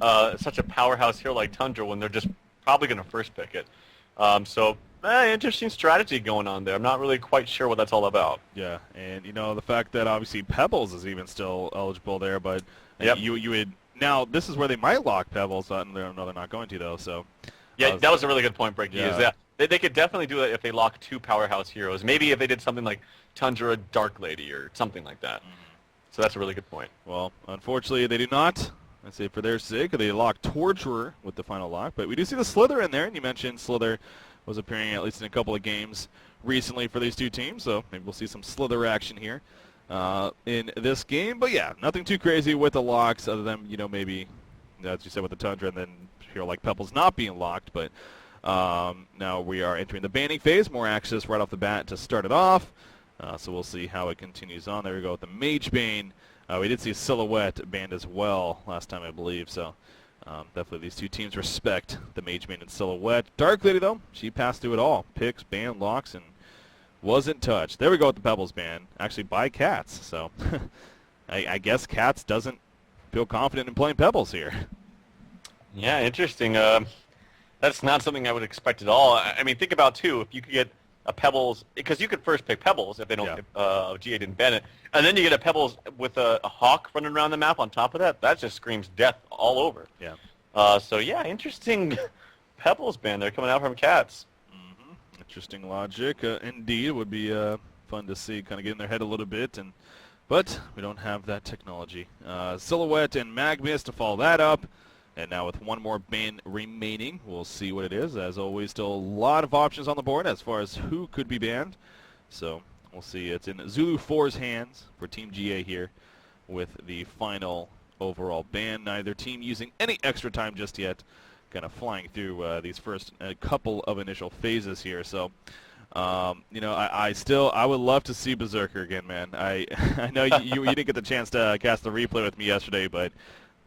such a powerhouse hero like Tundra when they're just probably going to first pick it. Interesting strategy going on there. I'm not really quite sure what that's all about. Yeah, and the fact that obviously Pebbles is even still eligible there, but Yep. you would now this is where they might lock Pebbles, but no, they're not going to though. So Yeah, that was a really good point, Breaky. Yeah. Is that they could definitely do it if they lock two powerhouse heroes. Maybe if they did something like Tundra Dark Lady or something like that. So that's a really good point. Well, unfortunately, they do not. I say for their sake, they lock Torturer with the final lock. But we do see the Slither in there, and you mentioned Slither was appearing at least in a couple of games recently for these two teams. So maybe we'll see some Slither action here in this game. But yeah, nothing too crazy with the locks other than, maybe, as you said, with the Tundra and then hero like Pebbles not being locked. But now we are entering the banning phase. More access right off the bat to start it off. So we'll see how it continues on. There we go with the Mage Bane. We did see Silhouette banned as well last time, I believe. So definitely these two teams respect the Mage Bane and Silhouette. Dark Lady, though, she passed through it all. Picks, ban, locks, and wasn't touched. There we go with the Pebbles ban, actually by Cats. So I guess Cats doesn't feel confident in playing Pebbles here. Yeah, interesting. That's not something I would expect at all. I mean, think about, too, if you could get a Pebbles, because you could first pick Pebbles if they don't, if GA didn't ban it, and then you get a Pebbles with a Hawk running around the map on top of that. That just screams death all over. Yeah. So yeah, interesting Pebbles ban there coming out from Cats. Interesting logic. Indeed, it would be fun to see, kind of get in their head a little bit, but we don't have that technology. Silhouette and Magmius to follow that up. And now with one more ban remaining, we'll see what it is. As always, still a lot of options on the board as far as who could be banned. So we'll see. It's in Zulu 4's hands for Team GA here with the final overall ban. Neither team using any extra time just yet. Kind of flying through these first couple of initial phases here. So, I would love to see Berserker again, man. I know you didn't get the chance to cast the replay with me yesterday, but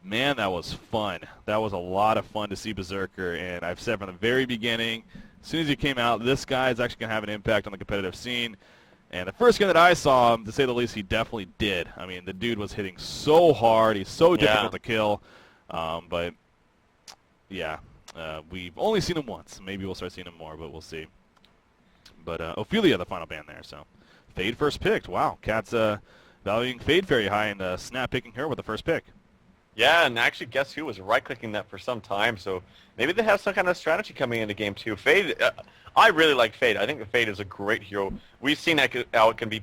man, that was fun. That was a lot of fun to see Berserker, and I've said from the very beginning, as soon as he came out, this guy is actually going to have an impact on the competitive scene. And the first game that I saw him, to say the least, he definitely did. I mean, the dude was hitting so hard. He's so difficult to kill. But, yeah, we've only seen him once. Maybe we'll start seeing him more, but we'll see. But Ophelia, the final ban there. So Fade first picked. Wow, Cat's valuing Fade very high and snap picking her with the first pick. Yeah, and actually, guess who was right-clicking that for some time? So maybe they have some kind of strategy coming into game two. Fade, I really like Fade. I think Fade is a great hero. We've seen how it can be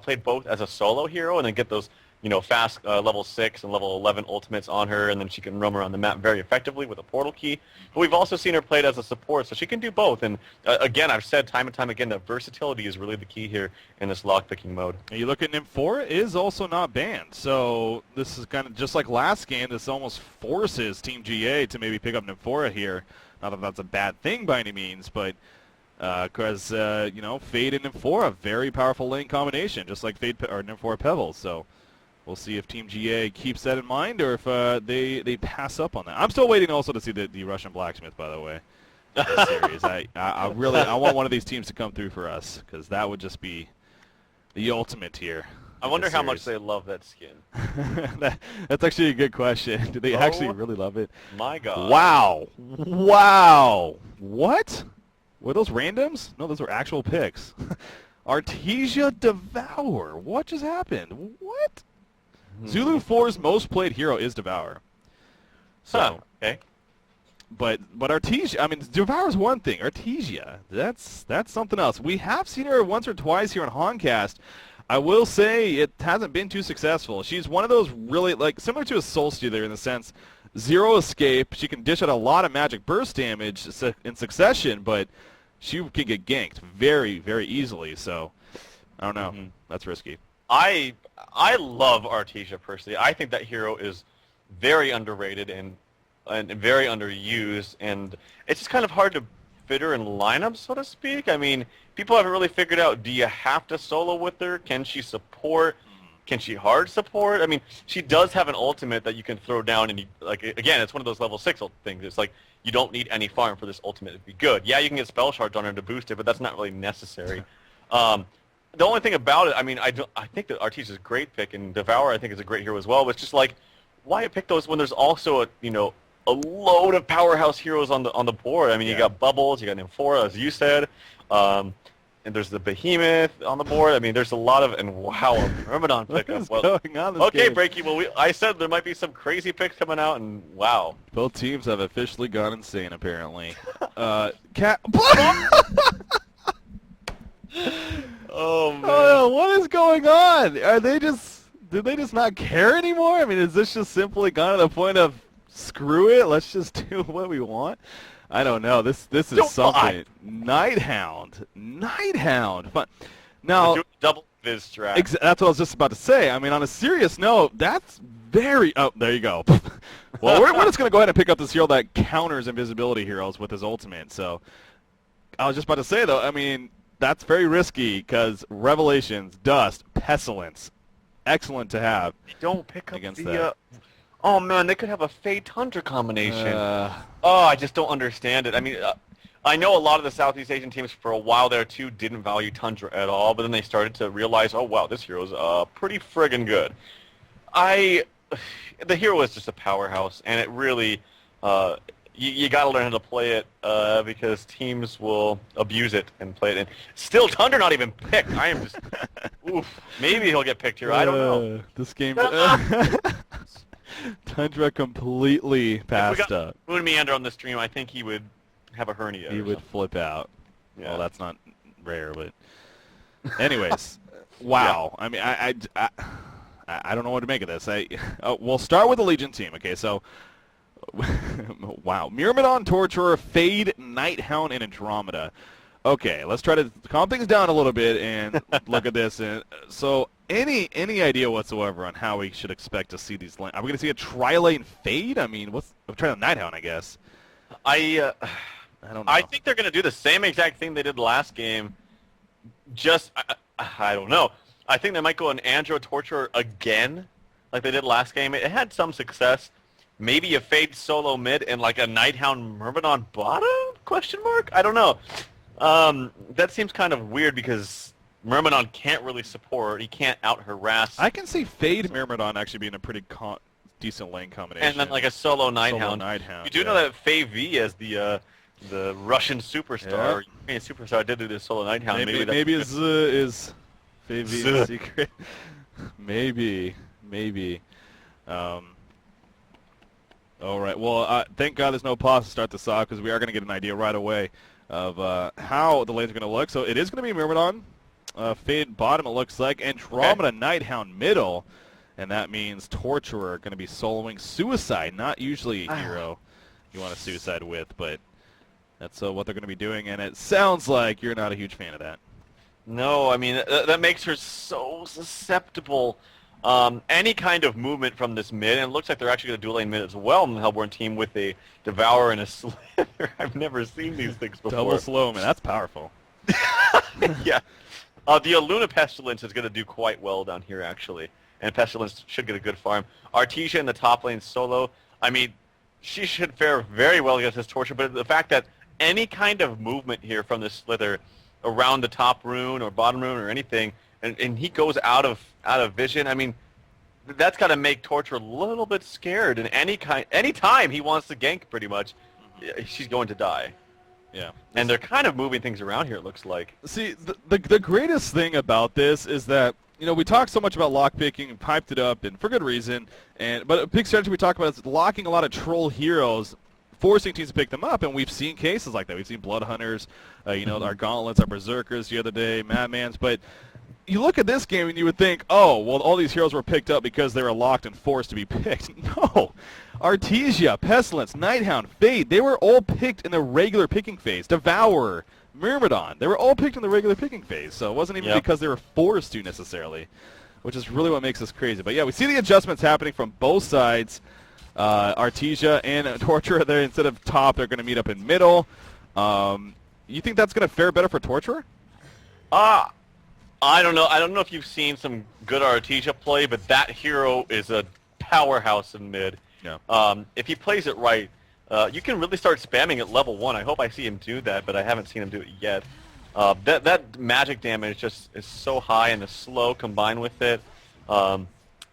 played both as a solo hero and then get those, fast level 6 and level 11 ultimates on her, and then she can roam around the map very effectively with a portal key. But we've also seen her played as a support, so she can do both. And again, I've said time and time again that versatility is really the key here in this lockpicking mode. And you look at Nymph4 is also not banned, so this is kind of just like last game. This almost forces Team GA to maybe pick up Nymph4 here. Not that that's a bad thing by any means, but because Fade and Nymph4 a very powerful lane combination, just like Fade or Nymph4 Pebbles. So we'll see if Team GA keeps that in mind or if they pass up on that. I'm still waiting also to see the Russian Blacksmith, by the way, in this series. I want one of these teams to come through for us because that would just be the ultimate here. I wonder how much they love that skin. That's actually a good question. Do they actually really love it? My God. Wow. Wow. What? Were those randoms? No, those were actual picks. Artesia Devour. What just happened? What? Zulu 4's most played hero is Devour. So, okay. But Artesia, I mean, Devour's one thing. Artesia, that's something else. We have seen her once or twice here on Honcast. I will say it hasn't been too successful. She's one of those really, similar to a Soul Stealer in the sense, zero escape. She can dish out a lot of magic burst damage in succession, but she can get ganked very, very easily. So, I don't know. That's risky. I love Artesia personally. I think that hero is very underrated and very underused, and it's just kind of hard to fit her in lineups, so to speak. I mean, people haven't really figured out, do you have to solo with her? Can she support? Can she hard support? I mean, she does have an ultimate that you can throw down, and again, it's one of those level 6 things. It's like you don't need any farm for this ultimate to be good. Yeah, you can get spell shards on her to boost it, but that's not really necessary. The only thing about it, I mean, I think that Artesia is a great pick, and Devour I think is a great hero as well. But it's just like, why pick those when there's also a load of powerhouse heroes on the board. I mean, you got Bubbles, you got Nymphora, as you said, and there's the Behemoth on the board. I mean, there's a lot of, and wow, a Myrmidon What pickup. is going on this okay, game? Breaky. Well, I said there might be some crazy picks coming out, and wow. Both teams have officially gone insane, apparently. Cat. Oh man. Oh, what is going on? Are they just? Did they just not care anymore? I mean, is this just simply gone to the point of screw it? Let's just do what we want. I don't know. This is something. Nighthound. Fun. Now, double viz strat. That's what I was just about to say. I mean, on a serious note, that's very. Oh, there you go. Well, we're just going to go ahead and pick up this hero that counters invisibility heroes with his ultimate. So, I was just about to say, though, I mean, that's very risky because Revelations, Dust, Pestilence, excellent to have. They don't pick up against the. that. Oh man, they could have a Fade Tundra combination. I just don't understand it. I mean, I know a lot of the Southeast Asian teams for a while there too didn't value Tundra at all, but then they started to realize, oh wow, this hero's pretty friggin' good. The hero is just a powerhouse, and it really, you got to learn how to play it because teams will abuse it and play it. And still, Tundra not even picked. I am just, oof. Maybe he'll get picked here. I don't know. This game. Tundra completely passed up. Moon Meander on the stream, I think he would have a hernia. He would flip out. Yeah. Well, that's not rare, but anyways, wow. Yeah. I mean, I don't know what to make of this. We'll start with the Legion team. Okay, so wow, Myrmidon, Torturer, Fade, Nighthound, and Andromeda. Okay, let's try to calm things down a little bit and look at this. And so, any idea whatsoever on how we should expect to see these? Are we going to see a Tri-Lane Fade? I mean, I'm trying to Nighthound, I guess. I don't know. I think they're going to do the same exact thing they did last game. Just I don't know. I think they might go an Andro Torturer again, like they did last game. It had some success. Maybe a Fade solo mid and like a Nighthound Myrmidon bottom? Question mark? I don't know. That seems kind of weird because Myrmidon can't really support. He can't out-harass. I can see Fade Myrmidon actually being a pretty decent lane combination. And then like a solo Nighthound. You do know that Faye V as the Russian superstar, Ukrainian superstar, did do this solo Nighthound. Maybe is Faye V's secret. maybe. All right. Well, thank God there's no pause to start this off because we are going to get an idea right away of how the lanes are going to look. So it is going to be Myrmidon, Fade bottom it looks like, Andromeda Nighthound middle, and that means Torturer going to be soloing Suicide, not usually a hero you want to Suicide with, but that's what they're going to be doing, and it sounds like you're not a huge fan of that. No, I mean, that makes her so susceptible. Any kind of movement from this mid, and it looks like they're actually going to dual lane mid as well in the Hellborn team with a Devourer and a Slither. I've never seen these things before. Double slow, man. That's powerful. Yeah. The Aluna Pestilence is going to do quite well down here, actually. And Pestilence should get a good farm. Artesia in the top lane solo, I mean, she should fare very well against this Torture, but the fact that any kind of movement here from this Slither around the top rune or bottom rune or anything, and he goes out of vision, I mean, that's got to make Torture a little bit scared. And any time he wants to gank, pretty much, she's going to die. Yeah. And they're kind of moving things around here, it looks like. See, the greatest thing about this is that, you know, we talk so much about lockpicking and hyped it up, and for good reason. But a big strategy we talk about is locking a lot of troll heroes, forcing teams to pick them up, and we've seen cases like that. We've seen Blood Hunters, you know, our Gauntlets, our Berserkers the other day, Madmans. But you look at this game and you would think, oh, well, all these heroes were picked up because they were locked and forced to be picked. No. Artesia, Pestilence, Nighthound, Fade, they were all picked in the regular picking phase. Devourer, Myrmidon, they were all picked in the regular picking phase. So it wasn't even because they were forced to necessarily, which is really what makes this crazy. But yeah, we see the adjustments happening from both sides. Artesia and Torturer there, instead of top, they're going to meet up in middle. You think that's going to fare better for Torturer? I don't know. I don't know if you've seen some good Artesia play, but that hero is a powerhouse in mid. Yeah. If he plays it right, you can really start spamming at level 1. I hope I see him do that, but I haven't seen him do it yet. That magic damage just is so high, and the slow combined with it.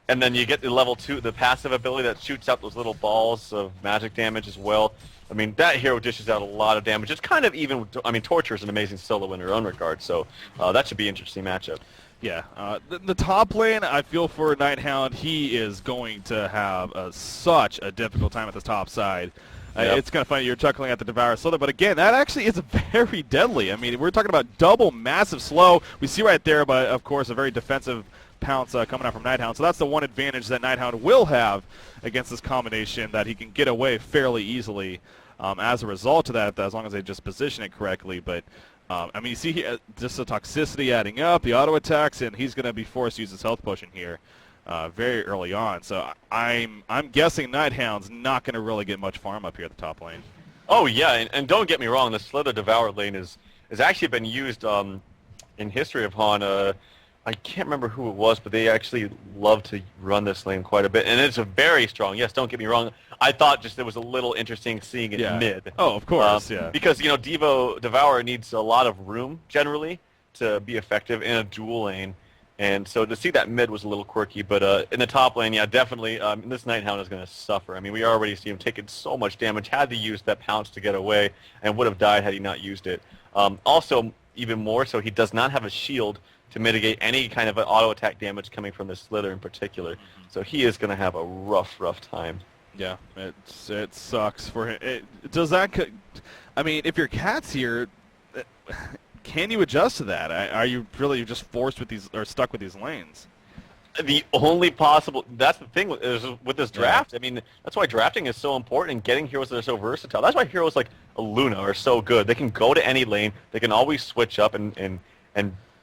And then you get the level 2, the passive ability that shoots out those little balls of magic damage as well. I mean, that hero dishes out a lot of damage. It's kind of even, I mean, Torture is an amazing solo in her own regard, so that should be an interesting matchup. Yeah, the top lane, I feel for NightHound, he is going to have such a difficult time at the top side. Yep. It's kind of funny you're chuckling at the Devour Slither, but again, that actually is very deadly. I mean, we're talking about double massive slow. We see right there, but of course, a very defensive pounce coming out from NightHound. So that's the one advantage that NightHound will have against this combination, that he can get away fairly easily as a result of that, as long as they just position it correctly. But I mean, you see here, just the toxicity adding up, the auto attacks, and he's going to be forced to use his health potion here very early on. So I'm guessing NightHound's not going to really get much farm up here at the top lane. Oh yeah, and don't get me wrong, the Slither Devour lane has actually been used in history of Han. I can't remember who it was, but they actually love to run this lane quite a bit, and it's a very strong. Yes, don't get me wrong. I thought just it was a little interesting seeing it mid. Oh, of course, yeah. Because Devour needs a lot of room generally to be effective in a dual lane, and so to see that mid was a little quirky. But in the top lane, yeah, definitely, this NightHound is going to suffer. I mean, we already see him taking so much damage. Had to use that pounce to get away, and would have died had he not used it. Also, even more so, he does not have a shield to mitigate any kind of auto attack damage coming from the Slither in particular. So he is going to have a rough time. Yeah, it sucks for him. Does that? I mean, if your cat's here, can you adjust to that? Are you really just forced with these or stuck with these lanes? The only possible, that's the thing with this draft. I mean, that's why drafting is so important and getting heroes that are so versatile. That's why heroes like Luna are so good. They can go to any lane. They can always switch up and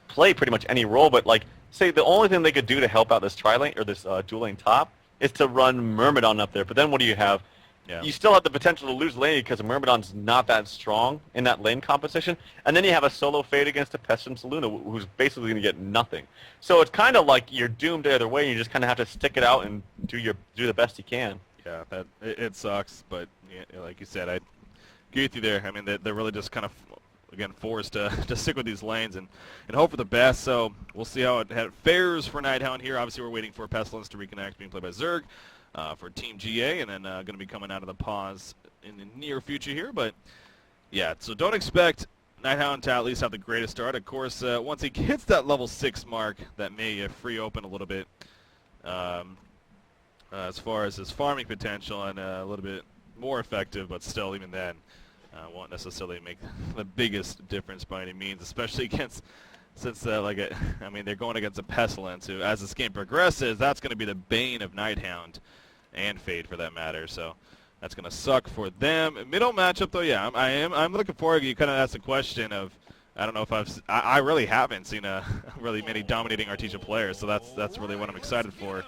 play pretty much any role. But like, say the only thing they could do to help out this tri-lane or this dual lane top is to run Myrmidon up there. But then what do you have? Yeah. You still have the potential to lose lane because Myrmidon's not that strong in that lane competition. And then you have a solo fade against a Pestilence Luna who's basically going to get nothing. So it's kind of like you're doomed either way. You just kind of have to stick it out and do the best you can. Yeah, it sucks. But yeah, like you said, I agree with you there. I mean, they're really just kind of, again, forced to stick with these lanes and hope for the best. So we'll see how it fares for NightHound here. Obviously, we're waiting for Pestilence to reconnect, being played by Zerg. For Team GA, and then going to be coming out of the pause in the near future here. But yeah, so don't expect NightHound to at least have the greatest start. Of course, once he hits that level 6 mark, that may free open a little bit as far as his farming potential and a little bit more effective, but still, even then, won't necessarily make the biggest difference by any means, especially against, since I mean, they're going against a Pestilence who, as this game progresses, that's going to be the bane of NightHound and Fade for that matter. So that's going to suck for them. Middle matchup though, yeah, I'm looking forward. You kind of asked the question of, I don't know if I really haven't seen really many dominating Artesia players, so that's really what I'm excited for.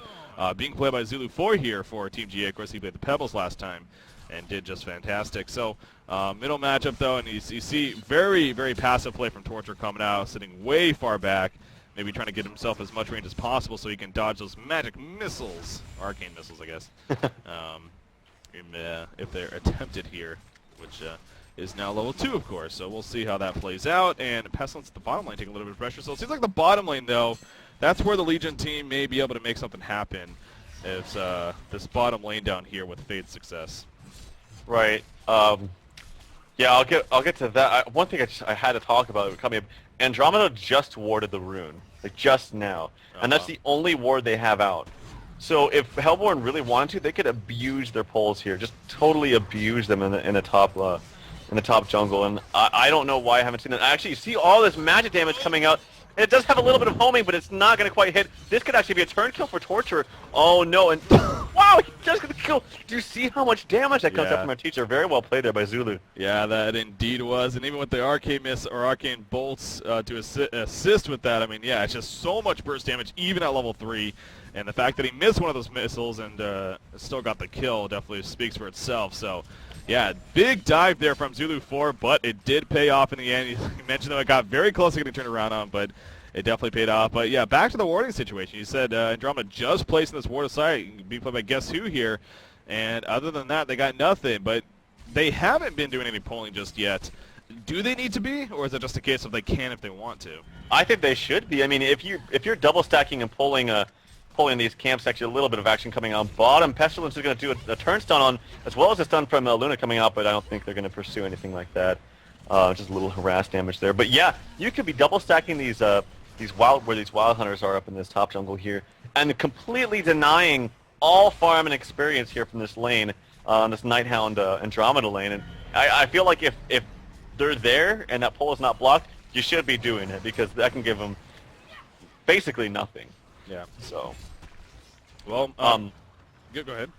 Being played by Zulu4 here for Team GA. Of course, he played the Pebbles last time and did just fantastic. So middle matchup though, and you see very, very passive play from Torture coming out, sitting way far back, maybe trying to get himself as much range as possible so he can dodge those magic missiles, arcane missiles, I guess, if they're attempted here, which is now level 2, of course. So we'll see how that plays out. And Pestilence at the bottom lane taking a little bit of pressure. So it seems like the bottom lane, though, that's where the Legion team may be able to make something happen. It's this bottom lane down here with Fade's success. Right. Yeah, I'll get to that. One thing I had to talk about coming up. Andromeda just warded the rune, like just now, and that's the only ward they have out. So if Hellborn really wanted to, they could abuse their pulls here, just totally abuse them in the top jungle. And I don't know why I haven't seen it. I actually see all this magic damage coming out. And it does have a little bit of homing, but it's not going to quite hit. This could actually be a turn kill for Torture. Oh no, and wow, he just got the kill. Do you see how much damage that comes up from our teacher? Very well played there by Zulu. Yeah, that indeed was. And even with the arcane miss or arcane bolts to assist with that, I mean, yeah, it's just so much burst damage, even at level 3. And the fact that he missed one of those missiles and still got the kill definitely speaks for itself. So, yeah, big dive there from Zulu4, but it did pay off in the end. You mentioned that it got very close to getting turned around on, but it definitely paid off. But, yeah, back to the warding situation. You said Andromeda just placing this ward aside, being played by Guess Who here. And other than that, they got nothing. But they haven't been doing any polling just yet. Do they need to be, or is it just a case of they can if they want to? I think they should be. I mean, if you're double stacking and pulling pulling these camps. Actually, a little bit of action coming on bottom. Pestilence is going to do a turn stun on, as well as a stun from Luna coming out, but I don't think they're going to pursue anything like that. Just a little harass damage there. But yeah, you could be double stacking these wild hunters are up in this top jungle here, and completely denying all farm and experience here from this lane, this Nighthound Andromeda lane. And I feel like if they're there and that pole is not blocked, you should be doing it, because that can give them basically nothing. Yeah. So. Well, go ahead.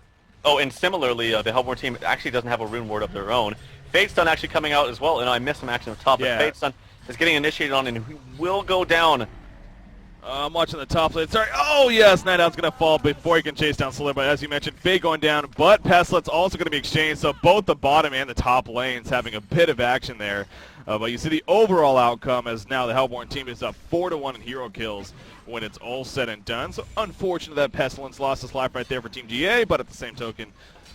Oh, and similarly, the Hellborn team actually doesn't have a rune ward of their own. Fate Stun actually coming out as well, and I missed some action up top, but Fate Stun is getting initiated on, and he will go down. I'm watching the top lane. Sorry. Oh, yes, Nighthound's going to fall before he can chase down Slither, but as you mentioned, Fate going down, but Pestilence also going to be exchanged, so both the bottom and the top lanes having a bit of action there. But you see the overall outcome as now the Hellborn team is up 4-1 in hero kills when it's all said and done. So unfortunate that Pestilence lost his life right there for Team GA, but at the same token,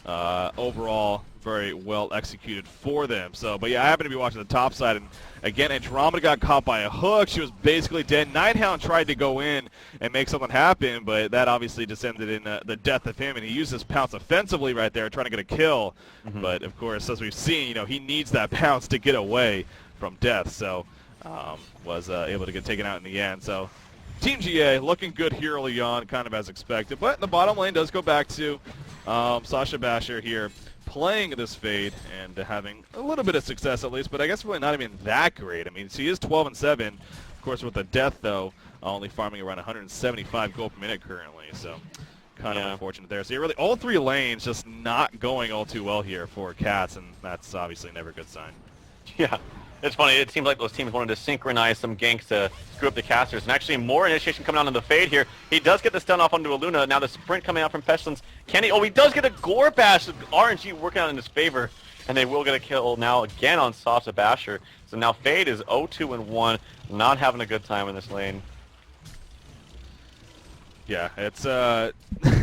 overall very well executed for them. So, but yeah, I happen to be watching the top side, and again, Andromeda got caught by a hook. She was basically dead. Nighthound tried to go in and make something happen, but that obviously just ended in the death of him, and he used his pounce offensively right there, trying to get a kill. But of course, as we've seen, he needs that pounce to get away from death. So, was able to get taken out in the end. So, Team GA looking good here early on, kind of as expected. But the bottom lane does go back to Sasha Basher here, playing this Fade and having a little bit of success at least, but I guess really not even that great. I mean, she is 12-7. Of course, with the death, though, only farming around 175 gold per minute currently. So kind of unfortunate there. So really, all three lanes just not going all too well here for Cats, and that's obviously never a good sign. Yeah. It's funny, it seems like those teams wanted to synchronize some ganks to screw up the casters, and actually more initiation coming out on the Fade here. He does get the stun off onto a Luna. Now the sprint coming out from Pestilence. Can he? Oh, he does get a Gore Bash. RNG working out in his favor, and they will get a kill now again on Sasha Basher. So now Fade is 0-2-1, not having a good time in this lane. Yeah, it's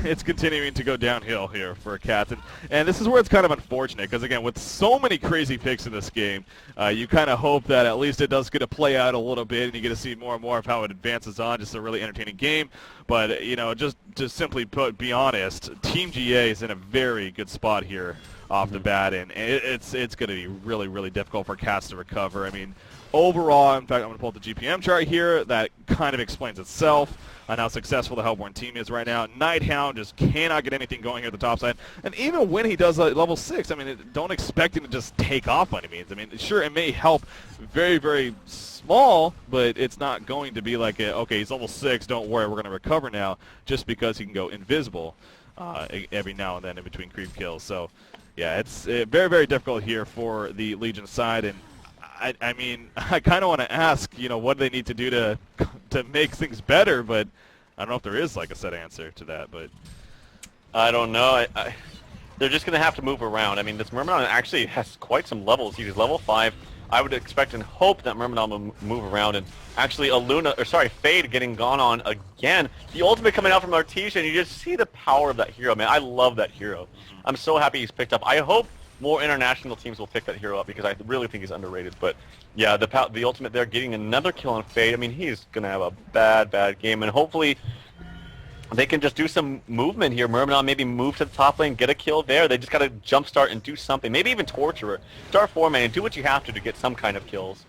it's continuing to go downhill here for Cats, and this is where it's kind of unfortunate, because again, with so many crazy picks in this game, you kind of hope that at least it does get to play out a little bit, and you get to see more and more of how it advances on. Just a really entertaining game, but just simply put, be honest, Team GA is in a very good spot here off the bat, and it's going to be really, really difficult for Cats to recover. I mean, overall, in fact, I'm going to pull up the GPM chart here. That kind of explains itself on how successful the Hellborn team is right now. Nighthound just cannot get anything going here at the top side. And even when he does level 6, I mean, don't expect him to just take off by any means. I mean, sure, it may help very, very small, but it's not going to be like, okay, he's level 6, don't worry, we're going to recover now, just because he can go invisible every now and then in between creep kills. So, yeah, it's very, very difficult here for the Legion side. And I mean, I kind of want to ask, what do they need to do to make things better, but I don't know if there is like a set answer to that. But I don't know. They're just going to have to move around. I mean, this Myrmidon actually has quite some levels. He's level 5. I would expect and hope that Myrmidon will move around, and actually Fade getting gone on again. The ultimate coming out from Artesia, and you just see the power of that hero, man. I love that hero. I'm so happy he's picked up. I hope more international teams will pick that hero up, because I really think he's underrated. But yeah, the ultimate there, getting another kill on Fade. I mean, he's gonna have a bad game, and hopefully they can just do some movement here. Myrmidon maybe move to the top lane, get a kill there. They just gotta jumpstart and do something. Maybe even torture her. Start 4-man and do what you have to get some kind of kills.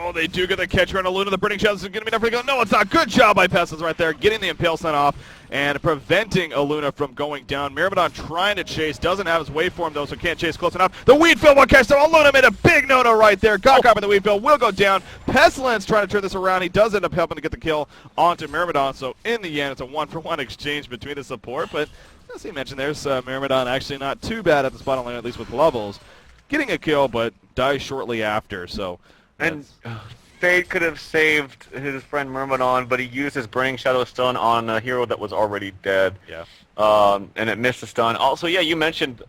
Oh, they do get the catcher on a Luna. The Burning Shadows is going to be enough for the go. No, it's not. Good job by Pestilence right there, getting the Impale Stun off and preventing a Luna from going down. Myrmidon trying to chase. Doesn't have his waveform, though, so can't chase close enough. The Weedfield will catch them. Oh, Luna made a big no-no right there. Got caught by the Weedfield. Will go down. Pestilence trying to turn this around. He does end up helping to get the kill onto Myrmidon. So in the end, it's a one-for-one exchange between the support. But as he mentioned, there's Myrmidon actually not too bad at this bottom lane, at least with levels. Getting a kill, but dies shortly after. So and Fade could have saved his friend Myrmidon, but he used his Burning Shadow stun on a hero that was already dead. Yeah. And it missed the stun. Also, yeah, you mentioned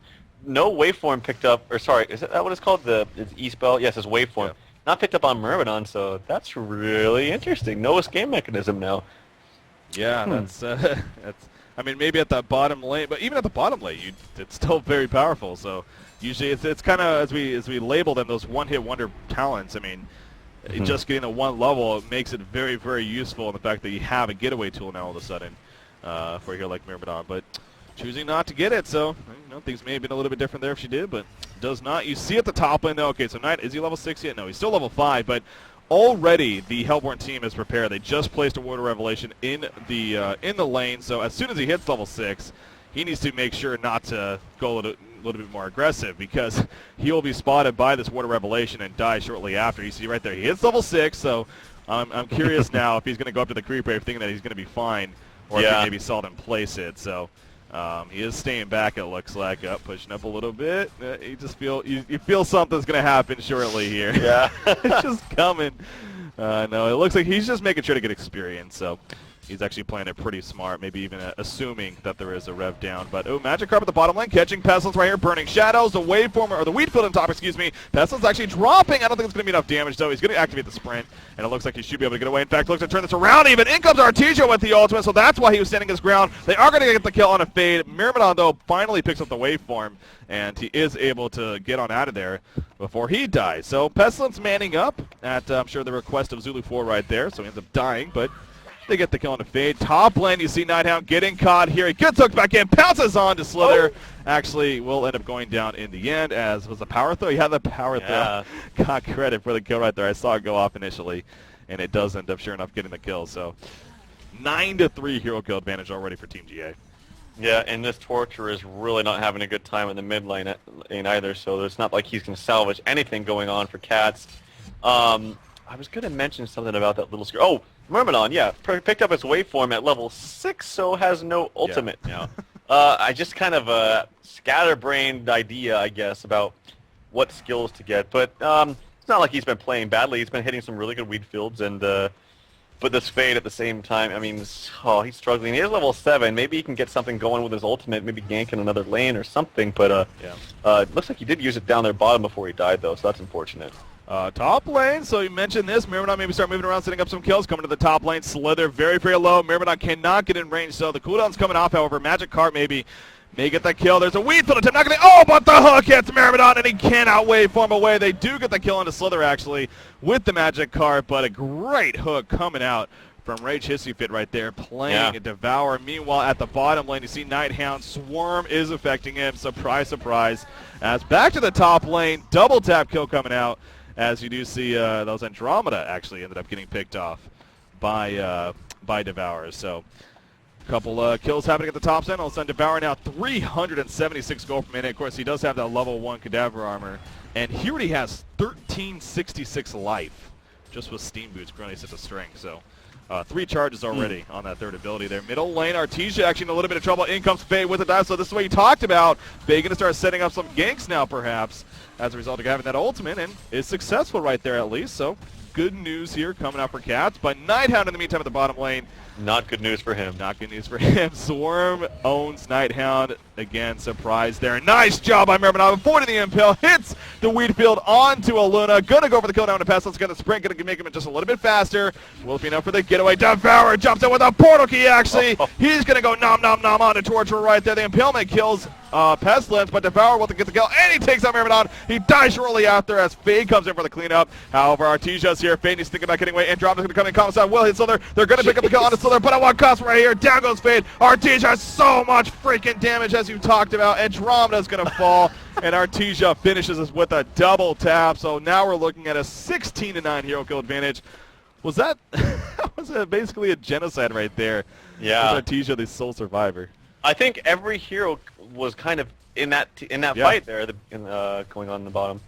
no waveform picked up, or sorry, is that what it's called? It's E-spell? Yes, it's waveform. Yeah. Not picked up on Myrmidon, so that's really interesting. No escape mechanism now. Yeah, that's I mean, maybe at the bottom lane, but even at the bottom lane, it's still very powerful. So usually it's kind of, as we label them, those one-hit wonder talents. I mean, just getting the one level, it makes it very, very useful in the fact that you have a getaway tool now all of a sudden. for a hero like Myrmidon, but choosing not to get it, so things may have been a little bit different there if she did, but does not. You see at the top lane, though, okay, so Knight, is he level 6 yet? No, he's still level 5, but already the Hellborn team is prepared. They just placed a Word of Revelation in the lane, so as soon as he hits level 6, he needs to make sure not to go a little bit more aggressive, because he will be spotted by this Word of Revelation and die shortly after. You see right there, he hits level 6, so I'm curious now if he's going to go up to the creep wave thinking that he's going to be fine, or if he maybe saw them place it. So he is staying back, it looks like, pushing up a little bit. You just feel you feel something's going to happen shortly here. Yeah. It's just coming. No, it looks like he's just making sure to get experience. So he's actually playing it pretty smart, maybe even assuming that there is a rev down. But, Magikarp at the bottom lane, catching Pestilence right here, burning shadows, the waveform, or the Wheatfield on top, excuse me. Pestilence actually dropping. I don't think it's going to be enough damage, though. He's going to activate the sprint, and it looks like he should be able to get away. In fact, looks to turn this around even. In comes Artesia with the ultimate, so that's why he was standing his ground. They are going to get the kill on a fade. Myrmidon, though, finally picks up the waveform, and he is able to get on out of there before he dies. So Pestilence manning up at, I'm sure, the request of Zulu 4 right there, so he ends up dying, but they get the kill on the fade. Top lane, you see Nighthound getting caught here. He gets hooked back in, pounces on to Slither. Actually, will end up going down in the end, as was the power throw. He had the power throw. Got credit for the kill right there. I saw it go off initially, and it does end up, sure enough, getting the kill. So 9-3 hero kill advantage already for Team GA. Yeah, and this Torture is really not having a good time in the mid lane either, so it's not like he's going to salvage anything going on for Cats. I was going to mention something about that little screw. Oh, Myrmidon, yeah, picked up his waveform at level 6, so has no ultimate now. I just kind of a scatterbrained idea, I guess, about what skills to get. But it's not like he's been playing badly. He's been hitting some really good weed fields, and but this fade at the same time, I mean, he's struggling. He is level 7. Maybe he can get something going with his ultimate, maybe gank in another lane or something. But it looks like he did use it down there bottom before he died, though, so that's unfortunate. Top lane, so you mentioned this. Myrmidon maybe start moving around, setting up some kills. Coming to the top lane, Slither very, very low. Myrmidon cannot get in range, so the cooldown's coming off, however. Magikarp maybe may get that kill. There's a Weedfield attempt, not gonna, but the hook hits Myrmidon, and he cannot waveform away. They do get the kill onto Slither, actually, with the Magikarp, but a great hook coming out from Rage Hissy Fit right there, playing a Devour. Meanwhile, at the bottom lane, you see Nighthound. Swarm is affecting him. Surprise, surprise. As back to the top lane, double tap kill coming out. As you do see, those Andromeda actually ended up getting picked off by Devour. So a couple kills happening at the top end. All of a sudden, Devour now 376 gold per minute. Of course, he does have that level 1 Cadaver armor. And he already has 1366 life just with Steam Boots, currently set to strength. So 3 charges already on that third ability there. Middle lane, Artesia actually in a little bit of trouble. In comes Faye with the dive. So this is what you talked about. Faye going to start setting up some ganks now, perhaps, as a result of having that ultimate, and is successful right there at least. So good news here coming out for Cats. But Nighthound in the meantime at the bottom lane. Not good news for him. Not good news for him. Swarm owns Nighthound. Again, surprise there. Nice job by Myrmidon, avoiding the impale. Hits the Weedfield onto a Luna. Gonna go for the kill down to Pestilence. Gonna sprint. Gonna make him just a little bit faster. Will it be enough for the getaway? Devour jumps in with a portal key, actually. He's gonna go nom nom nom on the Torture right there. The impalement kills Pestilence, but Devour will get the kill, and he takes out Myrmidon. He dies shortly after as Fade comes in for the cleanup. However, Artesia's here. Fade needs to think about getting away. Andromeda's gonna come in. Commissar will hit Slither. They're gonna pick up the kill on the Slither, but at what cost right here? Down goes Fade. Artesia has so much freaking damage, as you talked about. Andromeda's gonna fall, and Artesia finishes us with a double tap. So now we're looking at a 16-9 hero kill advantage. Was that basically a genocide right there? Yeah. With Artesia, the sole survivor. I think every hero was kind of in that fight there, going on in the bottom.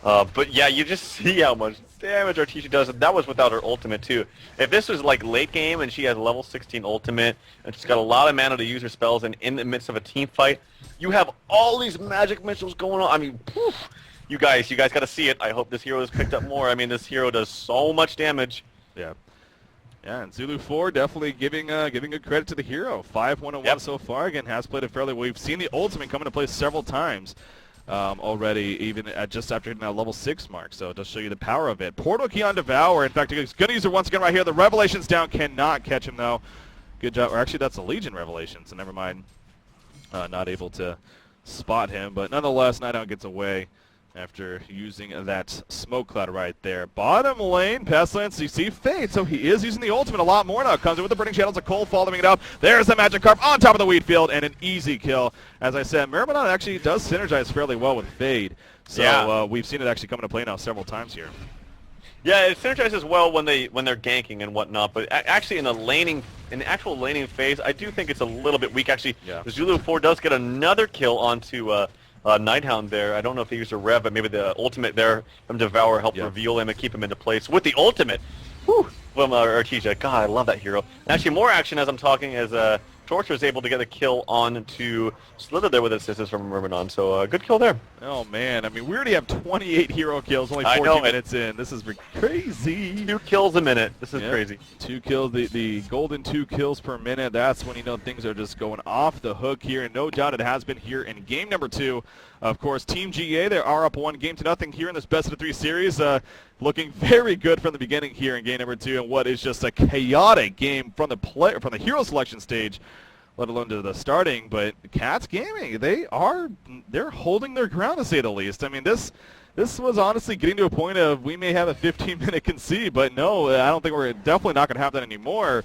But yeah, you just see how much damage Artesia does. That was without her ultimate too. If this was like late game and she has level 16 ultimate and she's got a lot of mana to use her spells, and in the midst of a team fight, you have all these magic missiles going on. I mean, poof, you guys got to see it. I hope this hero is picked up more. I mean, this hero does so much damage. Yeah. Yeah, and Zulu 4 definitely giving a credit to the hero. 5-1-1 so far. Again, has played it fairly well. We've seen the ultimate come into play several times already, even just after hitting that level 6 mark. So it does show you the power of it. Portal key on Devour. In fact, he's going to use it once again right here. The Revelation's down. Cannot catch him, though. Good job. Or actually, that's a Legion Revelation, so never mind. Not able to spot him. But nonetheless, Nighthound gets away. after using that smoke cloud right there. Bottom lane, Pestilence, you see Fade, so he is using the ultimate a lot more now. Comes in with the Burning Channels of Cole following it up. There's the Magic Carp on top of the wheat field, and an easy kill. As I said, DreamhoN actually does synergize fairly well with Fade, so we've seen it actually come into play now several times here. Yeah, it synergizes well when they're ganking and whatnot, but actually in the actual laning phase, I do think it's a little bit weak. Actually, Zulu 4 does get another kill onto Nighthound there. I don't know if he used a rev, but maybe the ultimate there from Devour helped reveal him and keep him into place with the ultimate. Whew, from Artesia. God, I love that hero. And actually, more action as I'm talking as Torture is able to get a kill on to Slither there with assistance from DreamhoN. So good kill there. Oh man, I mean we already have 28 hero kills, only 14 minutes in. This is crazy. 2 kills a minute. This is crazy. 2 kills, the golden 2 kills per minute. That's when you know things are just going off the hook here, and no doubt it has been here in game number 2. Of course, Team GA, they are up 1-0 here in this best of 3 series. Looking very good from the beginning here in game number 2, and what is just a chaotic game from the hero selection stage, let alone to the starting. But Cats Gaming, they're holding their ground, to say the least. I mean, this was honestly getting to a point of we may have a 15-minute concede, but no, I don't think we're definitely not going to have that anymore.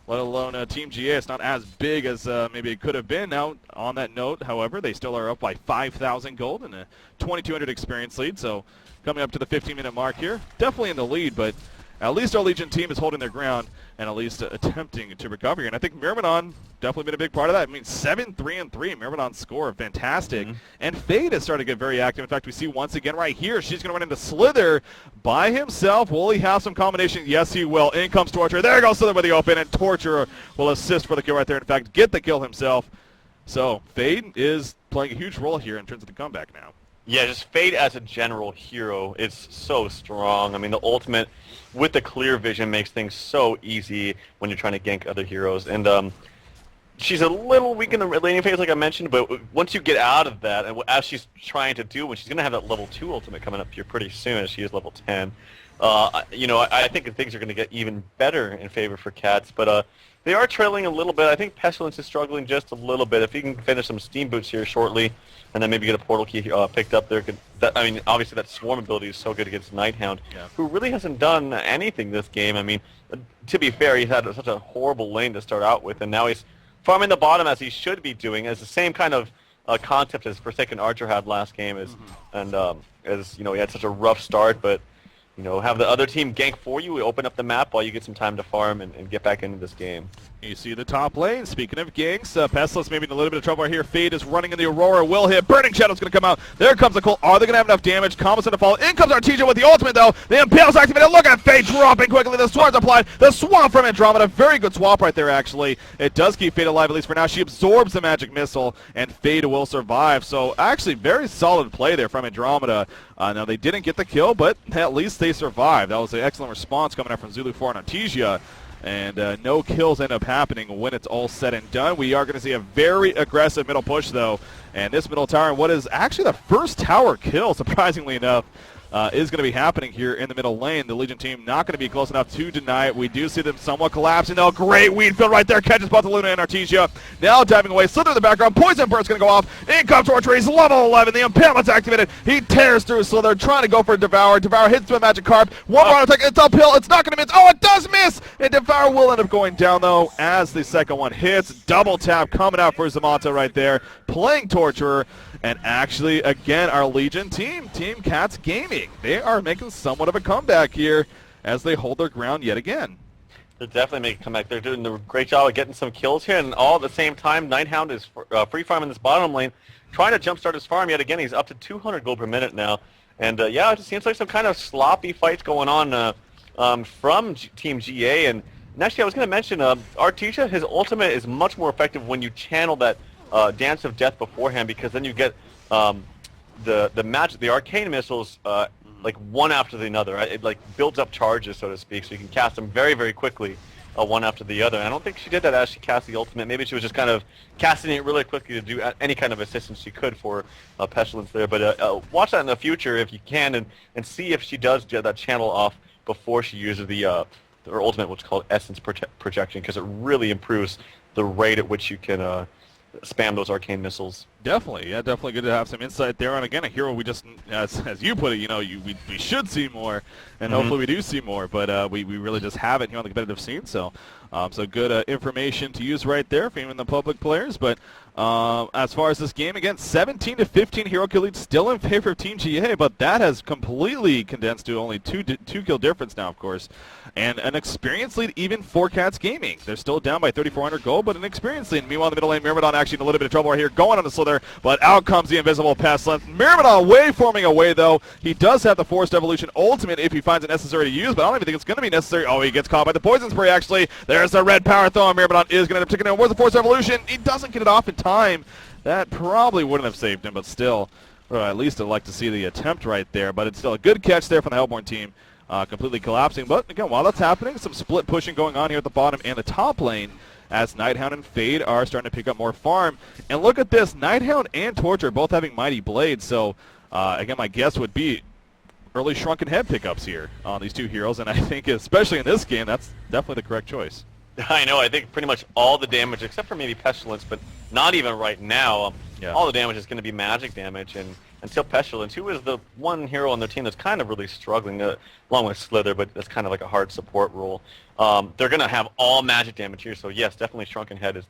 Let alone Team GA. It's not as big as maybe it could have been. Now, on that note, however, they still are up by 5,000 gold and a 2,200 experience lead. So coming up to the 15-minute mark here, definitely in the lead, but at least our Legion team is holding their ground and at least attempting to recover here. And I think DreamhoN definitely been a big part of that. I mean, 7-3-3, DreamhoN's score, fantastic. And Fade has started to get very active. In fact, we see once again right here, she's going to run into Slither by himself. Will he have some combination? Yes, he will. In comes Torture. There goes Slither with the open, and Torture will assist for the kill right there. In fact, get the kill himself. So Fade is playing a huge role here in terms of the comeback now. Yeah, just Fade as a general hero is so strong. I mean, the ultimate with the clear vision makes things so easy when you're trying to gank other heroes. And she's a little weak in the laning phase, like I mentioned, but once you get out of that, and as she's trying to do, when she's going to have that level 2 ultimate coming up here pretty soon, as she is level 10, I think things are going to get even better in favor for Cats. But they are trailing a little bit. I think Pestilence is struggling just a little bit. If he can finish some Steam Boots here shortly, and then maybe get a portal key picked up there. Obviously that swarm ability is so good against Nighthound, who really hasn't done anything this game. I mean, to be fair, he's had such a horrible lane to start out with, and now he's farming the bottom as he should be doing. It's the same kind of concept as Forsaken Archer had last game, as he had such a rough start, but have the other team gank for you. We open up the map while you get some time to farm and get back into this game. You see the top lane. Speaking of ganks, Pestilence maybe in a little bit of trouble right here. Fade is running in the Aurora. Will hit. Burning Shadow's going to come out. There comes the Colt. Are they going to have enough damage? Combo's going to fall. In comes Artesia with the ultimate, though. The Impale's activated. Look at Fade dropping quickly. The Swarm's applied. The Swamp from Andromeda. Very good swap right there, actually. It does keep Fade alive, at least for now. She absorbs the magic missile, and Fade will survive. So, actually, very solid play there from Andromeda. Now, they didn't get the kill, but at least they survived. That was an excellent response coming out from Zulu 4 and Artesia. And no kills end up happening when it's all said and done. We are going to see a very aggressive middle push, though. And this middle tower, what is actually the first tower kill, surprisingly enough, is going to be happening here in the middle lane. The Legion team not going to be close enough to deny it. We do see them somewhat collapsing, though. Great weed field right there. Catches both the Luna and Artesia. Now diving away. Slither in the background. Poison Burst's going to go off. In comes Torture. He's level 11. The Impalement's activated. He tears through Slither, trying to go for Devour. Devour hits with Magic Carp. One more attack. It's uphill. It's not going to miss. Oh, it does miss! And Devour will end up going down, though, as the second one hits. Double tap coming out for Zamanta right there. Playing Torturer. And actually, again, our Legion team, Team Cats Gaming, they are making somewhat of a comeback here as they hold their ground yet again. They're definitely making a comeback. They're doing a great job of getting some kills here, and all at the same time, Nighthound is free farming this bottom lane, trying to jumpstart his farm yet again. He's up to 200 gold per minute now. And it just seems like some kind of sloppy fights going on from Team GA. And actually, I was going to mention, Artesia, his ultimate is much more effective when you channel that Dance of Death beforehand, because then you get the arcane missiles like one after the other. Right? It like builds up charges, so to speak, so you can cast them very, very quickly, one after the other. And I don't think she did that as she cast the ultimate. Maybe she was just kind of casting it really quickly to do any kind of assistance she could for Pestilence there. But watch that in the future if you can, and see if she does get that channel off before she uses her ultimate, which is called Essence Projection, because it really improves the rate at which you can spam those arcane missiles. Definitely, yeah, definitely good to have some insight there. And again, a hero we just, as you put it, we should see more, and hopefully we do see more. But we really just have it here on the competitive scene. So, so good information to use right there for even the public players. But as far as this game, again, 17-15 hero kill lead still in favor of Team GA, but that has completely condensed to only two kill difference now, of course, and an experience lead even for Cats Gaming. They're still down by 3,400 gold, but an experience lead. Meanwhile, in the middle lane, Myrmidon actually in a little bit of trouble right here, going on the slither, but out comes the invisible pestilence. Myrmidon waveforming away, though. He does have the Forced Evolution ultimate if he finds it necessary to use, but I don't even think it's going to be necessary. Oh, he gets caught by the Poison Spray, actually. There's the red power throw, and Myrmidon is going to end up taking it. Where's the Forced Evolution? He doesn't get it off in time. That probably wouldn't have saved him, but still, at least I'd like to see the attempt right there. But it's still a good catch there from the Hellborn team. Completely collapsing. But again, while that's happening, some split pushing going on here at the bottom and the top lane as NightHound and Fade are starting to pick up more farm. And look at this, NightHound and Torture both having Mighty Blades. So again, my guess would be early Shrunken Head pickups here on these two heroes. And I think especially in this game, that's definitely the correct choice. I know, I think pretty much all the damage, except for maybe Pestilence, but not even right now, all the damage is going to be magic damage, and until Pestilence, who is the one hero on their team that's kind of really struggling, along with Slither, but that's kind of like a hard support role. They're going to have all magic damage here, so yes, definitely Shrunken Head is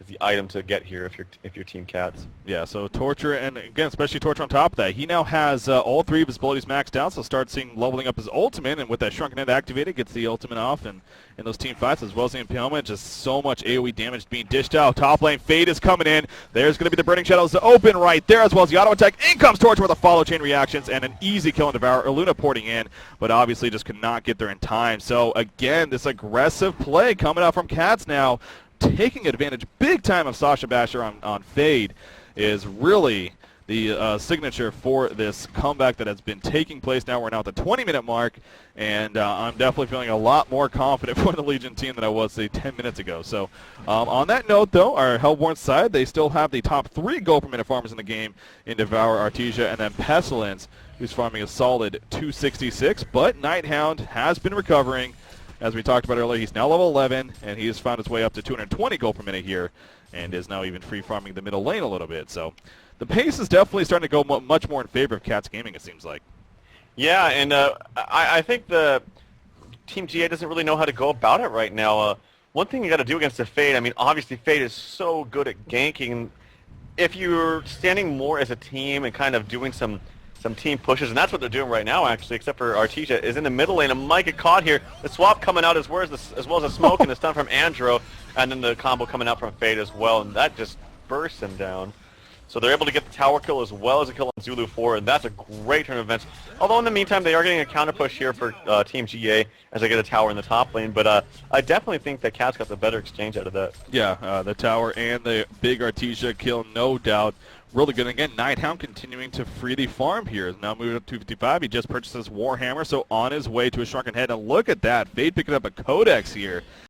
the item to get here if you're Team Cats. Yeah, so Torture, and again, especially Torture on top of that, he now has all three of his abilities maxed out, so start seeing leveling up his ultimate, and with that Shrunken Head activated, gets the ultimate off, and in those team fights, as well as the impalement, just so much AoE damage being dished out. Top lane, Fade is coming in. There's going to be the Burning Shadows to open right there, as well as the auto attack. In comes Torture with the follow chain reactions, and an easy kill on Devour. Luna porting in, but obviously just could not get there in time. So again, this aggressive play coming out from Cats now, taking advantage big time of Sasha Basher on Fade, is really the signature for this comeback that has been taking place. Now we're now at the 20-minute mark, and I'm definitely feeling a lot more confident for the Legion team than I was, say, 10 minutes ago. So on that note, though, our Hellborn side, they still have the top 3 gold per minute farmers in the game in Devour, Artesia, and then Pestilence, who's farming a solid 266. But NightHound has been recovering. As we talked about earlier, he's now level 11, and he has found his way up to 220 gold per minute here, and is now even free farming the middle lane a little bit. So the pace is definitely starting to go much more in favor of Cats Gaming, it seems like. Yeah, and I think the Team GA doesn't really know how to go about it right now. One thing you got to do against the Fade, I mean, obviously Fade is so good at ganking. If you're standing more as a team and kind of doing some team pushes, and that's what they're doing right now, actually, except for Artesia is in the middle lane and might get caught here. The swap coming out as well as the smoke and the stun from Andro, and then the combo coming out from Fade as well, and that just bursts him down. So they're able to get the tower kill as well as a kill on Zulu 4, and that's a great turn of events. Although in the meantime, they are getting a counter push here for Team GA as they get a tower in the top lane, but I definitely think that Cats got the better exchange out of that. Yeah, the tower and the big Artesia kill, no doubt. Really good. Again, NightHound continuing to freely farm here. Is now moving up to 255. He just purchased his Warhammer, so on his way to a Shrunken Head. And look at that. Fade picking up a Codex here